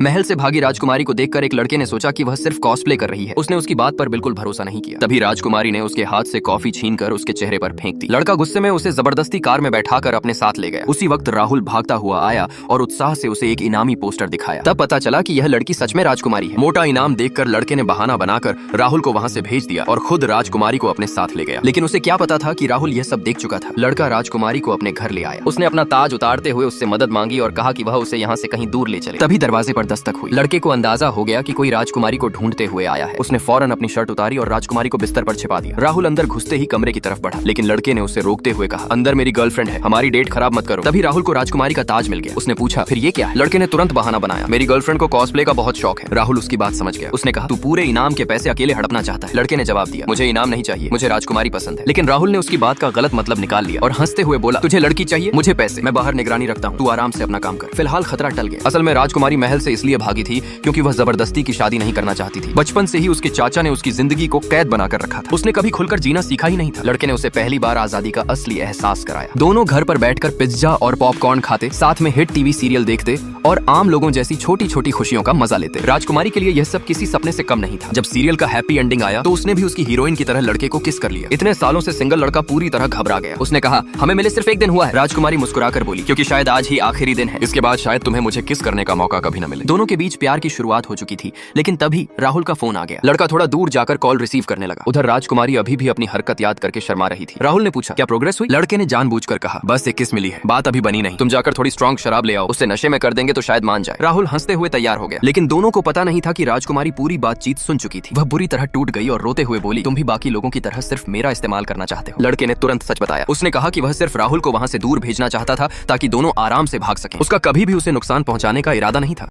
महल से भागी राजकुमारी को देखकर एक लड़के ने सोचा कि वह सिर्फ कॉस्प्ले कर रही है। उसने उसकी बात पर बिल्कुल भरोसा नहीं किया। तभी राजकुमारी ने उसके हाथ से कॉफी छीनकर उसके चेहरे पर फेंक दी। लड़का गुस्से में उसे जबरदस्ती कार में बैठाकर अपने साथ ले गया। उसी वक्त राहुल भागता हुआ आया और उत्साह से उसे एक इनामी पोस्टर दिखाया। तब पता चला कि यह लड़की सच में राजकुमारी है। मोटा इनाम देखकर लड़के ने बहाना बनाकर राहुल को वहां से भेज दिया और खुद राजकुमारी को अपने साथ ले गया। लेकिन उसे क्या पता था कि राहुल यह सब देख चुका था। लड़का राजकुमारी को अपने घर ले आया। उसने अपना ताज उतारते हुए उससे मदद मांगी और कहा कि वह उसे यहाँ से कहीं दूर ले चले। तभी दरवाजे पर दस्तक हुई। लड़के को अंदाजा हो गया कि कोई राजकुमारी को ढूंढते हुए आया है। उसने फौरन अपनी शर्ट उतारी और राजकुमारी को बिस्तर पर छिपा दिया। राहुल अंदर घुसते ही कमरे की तरफ बढ़ा, लेकिन लड़के ने उसे रोकते हुए कहा, अंदर मेरी गर्लफ्रेंड है, हमारी डेट खराब मत करो। तभी राहुल को राजकुमारी का ताज मिल गया। उसने पूछा, फिर ये क्या है? लड़के ने तुरंत बहाना बनाया, मेरी गर्लफ्रेंड को कॉस्प्ले का बहुत शौक है। राहुल उसकी बात समझ गया। उसने कहा, तू पूरे इनाम के पैसे अकेले हड़पना चाहता है? लड़के ने जवाब दिया, मुझे इनाम नहीं चाहिए, मुझे राजकुमारी पसंद है। लेकिन राहुल ने उसकी बात का गलत मतलब निकाल लिया और हंसते हुए बोला, तुझे लड़की चाहिए, मुझे पैसे, मैं बाहर निगरानी रखता हूँ, तू आराम से अपना काम कर। फिलहाल खतरा टल गया। असल में राजकुमारी महल से इसलिए भागी थी क्योंकि वह जबरदस्ती की शादी नहीं करना चाहती थी। बचपन से ही उसके चाचा ने उसकी जिंदगी को कैद बनाकर रखा था। उसने कभी खुलकर जीना सीखा ही नहीं था। लड़के ने उसे पहली बार आजादी का असली एहसास कराया। दोनों घर पर बैठकर पिज्जा और पॉपकॉर्न खाते, साथ में हिट टीवी सीरियल देखते और आम लोगों जैसी छोटी छोटी खुशियों का मजा लेते। राजकुमारी के लिए यह सब किसी सपने से कम नहीं था। जब सीरियल का हैप्पी एंडिंग आया तो उसने भी उसकी हीरोइन की तरह लड़के को किस कर लिया। इतने सालों से सिंगल लड़का पूरी तरह घबरा गया। उसने कहा, हमें मिले सिर्फ एक दिन हुआ है। राजकुमारी मुस्कुराकर बोली, क्योंकि शायद आज ही आखिरी दिन है, इसके बाद शायद तुम्हें मुझे किस करने का मौका कभी न मिले। दोनों के बीच प्यार की शुरुआत हो चुकी थी, लेकिन तभी राहुल का फोन आ गया। लड़का थोड़ा दूर जाकर कॉल रिसीव करने लगा। उधर राजकुमारी अभी भी अपनी हरकत याद करके शर्मा रही थी। राहुल ने पूछा, क्या प्रोग्रेस हुई? लड़के ने जानबूझकर कहा, बस एक किस मिली है, बात अभी बनी नहीं, तुम जाकर थोड़ी स्ट्रॉन्ग शराब ले आओ, उससे नशे में कर देंगे तो शायद मान जाए। राहुल हंसते हुए तैयार हो गया, लेकिन दोनों को पता नहीं था कि राजकुमारी पूरी बातचीत सुन चुकी थी। वह बुरी तरह टूट गई और रोते हुए बोली, तुम भी बाकी लोगों की तरह सिर्फ मेरा इस्तेमाल करना चाहते हो। लड़के ने तुरंत सच बताया। उसने कहा कि वह सिर्फ राहुल को वहां से दूर भेजना चाहता था ताकि दोनों आराम से भाग सकें। उसका कभी भी उसे नुकसान पहुंचाने का इरादा नहीं था।